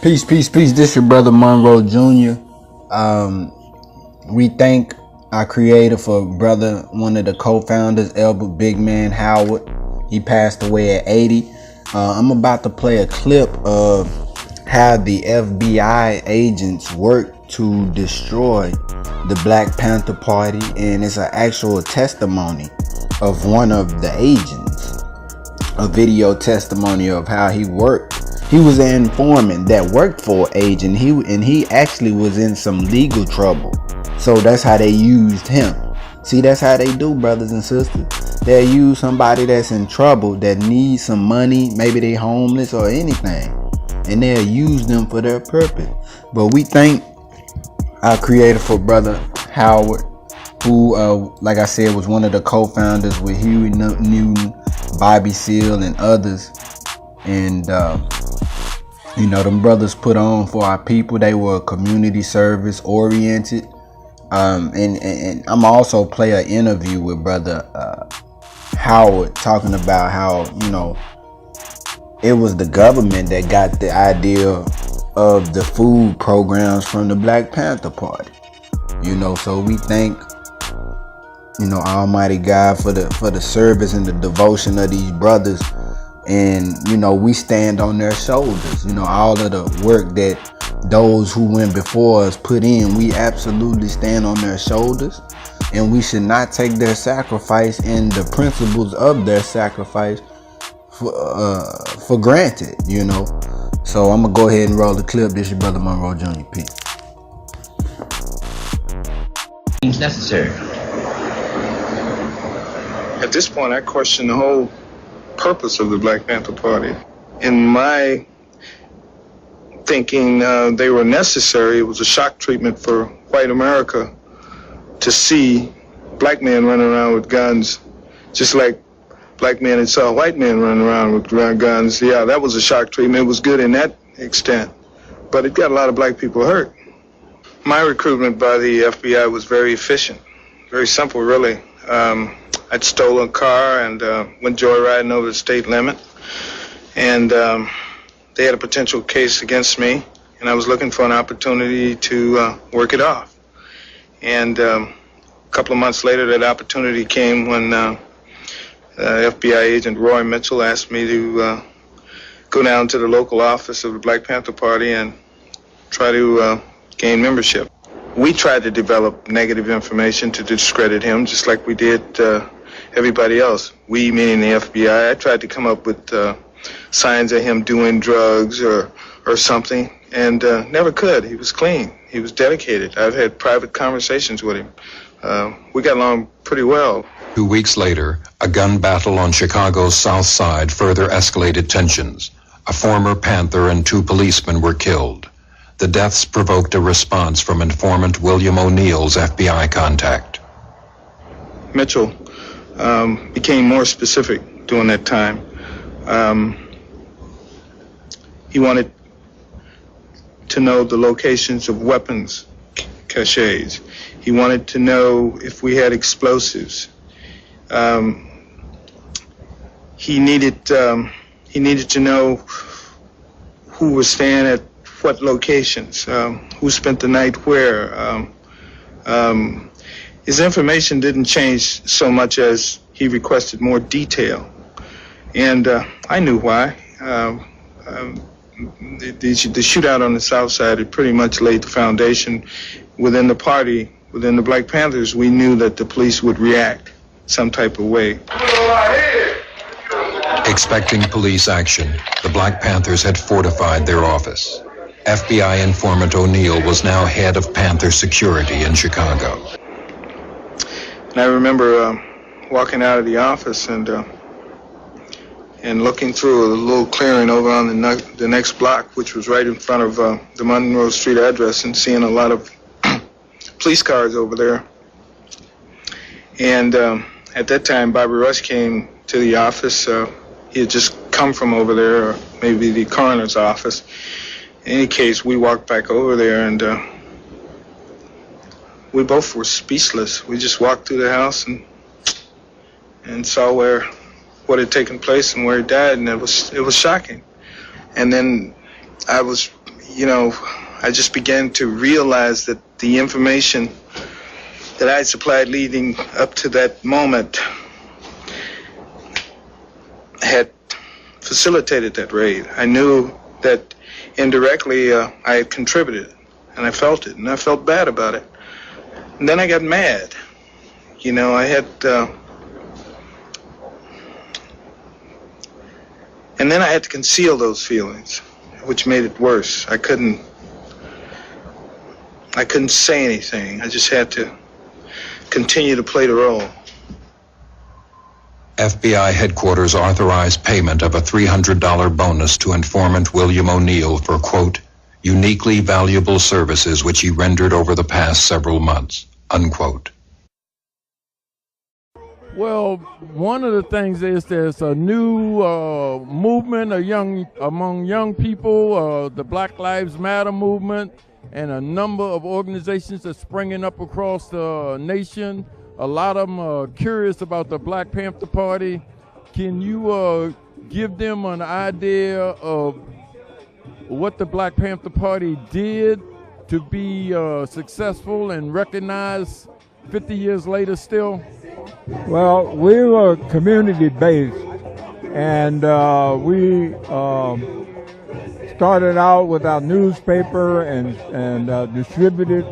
Peace, peace, peace. This your brother Monroe Jr. We thank our creator for brother, one of the co-founders, Elbert Big Man Howard. He passed away at 80. I'm about to play a clip of how the FBI agents worked to destroy the Black Panther Party, and it's an actual testimony of one of the agents, a video testimony of how he worked. He was an informant that worked for an agent. He actually was in some legal trouble. So that's how they used him. See, that's how they do, brothers and sisters. They'll use somebody that's in trouble, that needs some money, maybe they homeless or anything, and they'll use them for their purpose. But we thank our creator for brother Howard, who, like I said, was one of the co-founders with Huey Newton, Bobby Seale, and others. And you know, them brothers put on for our people. They were community service oriented. And I'm also play an interview with brother Howard, talking about how, you know, it was the government that got the idea of the food programs from the Black Panther Party. You know, so we thank, you know, Almighty God for the service and the devotion of these brothers. And, you know, we stand on their shoulders. You know, all of the work that those who went before us put in, we absolutely stand on their shoulders. And we should not take their sacrifice and the principles of their sacrifice for granted, you know. So I'm going to go ahead and roll the clip. This is your brother Monroe Jr. Peace. Seems necessary. At this point, I question the whole purpose of the Black Panther Party. In my thinking, they were necessary. It was a shock treatment for white America to see black men running around with guns, just like black men had saw white men running around with guns. Yeah, that was a shock treatment. It was good in that extent, but it got a lot of black people hurt. My recruitment by the FBI was very efficient, very simple, really. I'd stolen a car and went joyriding over the state limit, and they had a potential case against me, and I was looking for an opportunity to work it off. And a couple of months later, that opportunity came when FBI agent Roy Mitchell asked me to go down to the local office of the Black Panther Party and try to gain membership. We tried to develop negative information to discredit him, just like we did everybody else. We, meaning the FBI, I tried to come up with signs of him doing drugs or something, and never could. He was clean. He was dedicated. I've had private conversations with him. We got along pretty well. 2 weeks later, a gun battle on Chicago's South Side further escalated tensions. A former Panther and 2 policemen were killed. The deaths provoked a response from informant William O'Neill's FBI contact. Mitchell became more specific during that time. He wanted to know the locations of weapons caches. He wanted to know if we had explosives. He needed to know who was staying at what locations, who spent the night where. His information didn't change so much as he requested more detail. And I knew why. The shootout on the South Side had pretty much laid the foundation within the party, within the Black Panthers. We knew that the police would react some type of way. Expecting police action, the Black Panthers had fortified their office. FBI informant O'Neill was now head of Panther security in Chicago. And I remember walking out of the office and looking through a little clearing over on the next block, which was right in front of the Monroe Street address, and seeing a lot of police cars over there. And at that time, Bobby Rush came to the office. He had just come from over there, or maybe the coroner's office. In any case, we walked back over there, and we both were speechless. We just walked through the house and saw what had taken place and where he died, and it was shocking. And then I was, I just began to realize that the information that I supplied leading up to that moment had facilitated that raid. I knew that indirectly I had contributed, and I felt it, and I felt bad about it. And then I got mad. I had, and then I had to conceal those feelings, which made it worse. I couldn't say anything. I just had to continue to play the role. FBI headquarters authorized payment of a $300 bonus to informant William O'Neill for, quote, uniquely valuable services which he rendered over the past several months, unquote. Well, one of the things is there's a new movement among young people, the Black Lives Matter movement, and a number of organizations are springing up across the nation. A lot of them are curious about the Black Panther Party. Can you give them an idea of what the Black Panther Party did to be successful and recognized 50 years later still? Well, we were community-based, and we started out with our newspaper and distributed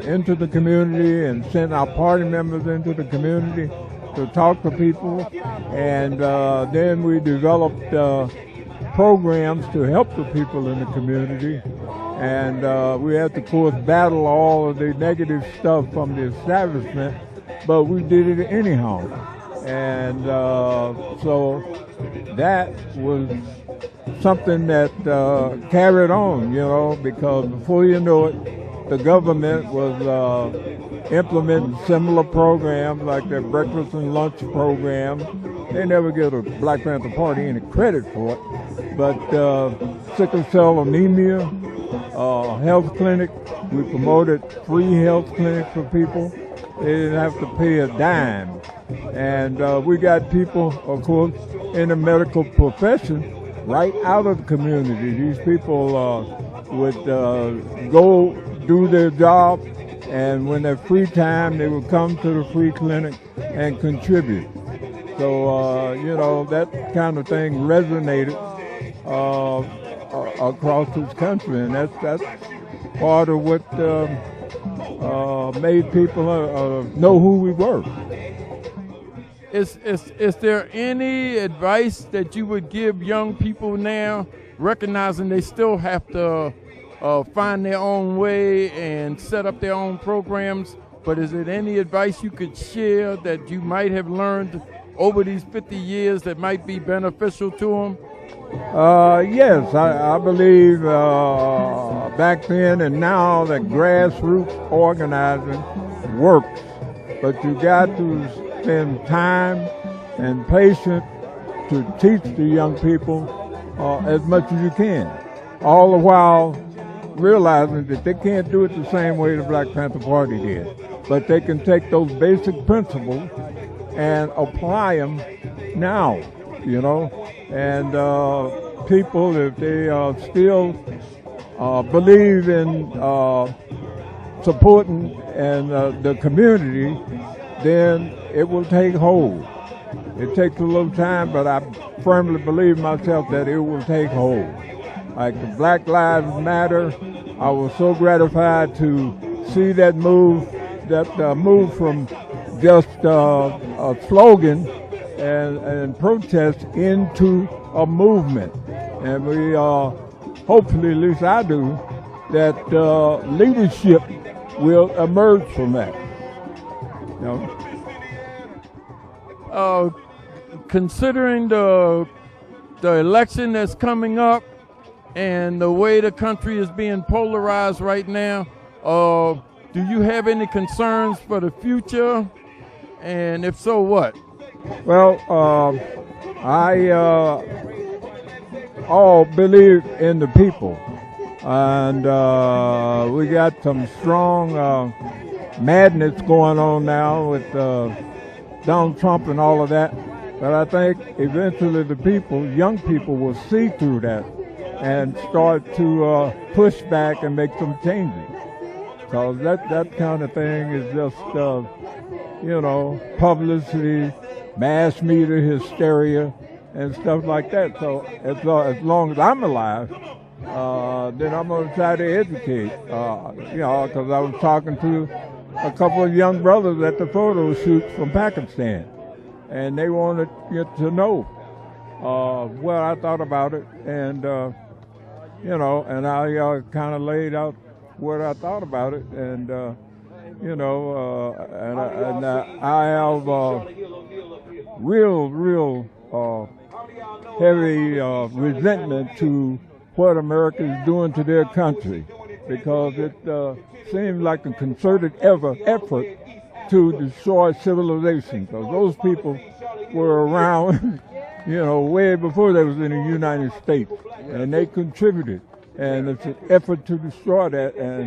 into the community and sent our party members into the community to talk to people. And then we developed programs to help the people in the community. And we had to, of course, battle all of the negative stuff from the establishment, but we did it anyhow. And so that was something that carried on, because before you know it, the government was implementing similar programs like their breakfast and lunch program. They never give a Black Panther Party any credit for it. But sickle cell anemia, health clinic, we promoted free health clinics for people. They didn't have to pay a dime. And we got people, of course, in the medical profession right out of the community. These people would go do their job, and when they're free time, they would come to the free clinic and contribute. So, that kind of thing resonated across this country, and that's part of what made people know who we were. Is there any advice that you would give young people now, recognizing they still have to find their own way and set up their own programs, but is there any advice you could share that you might have learned over these 50 years that might be beneficial to them? Yes, I believe back then and now that grassroots organizing works, but you got to spend time and patience to teach the young people as much as you can, all the while realizing that they can't do it the same way the Black Panther Party did, but they can take those basic principles and apply them now, and people, if they still believe in supporting and the community, then it will take hold. It takes a little time, but I firmly believe myself that it will take hold. Like the Black Lives Matter, I was so gratified to see that move from just a slogan and protest into a movement. And we hopefully, at least I do, that leadership will emerge from that. Considering the election that's coming up and the way the country is being polarized right now, do you have any concerns for the future? And if so, what? Well, I all believe in the people, and we got some strong madness going on now with Donald Trump and all of that. But I think eventually the people, young people, will see through that and start to push back and make some changes. Because that kind of thing is just, publicity, mass media hysteria, and stuff like that. So as long as I'm alive, then I'm going to try to educate, because I was talking to a couple of young brothers at the photo shoot from Pakistan, and they wanted to know what I thought about it, and and I kind of laid out what I thought about it, and I have real heavy resentment to what America is doing to their country, because it seems like a concerted effort to destroy civilization, because those people were around, way before they was in the United States, and they contributed, and it's an effort to destroy that. And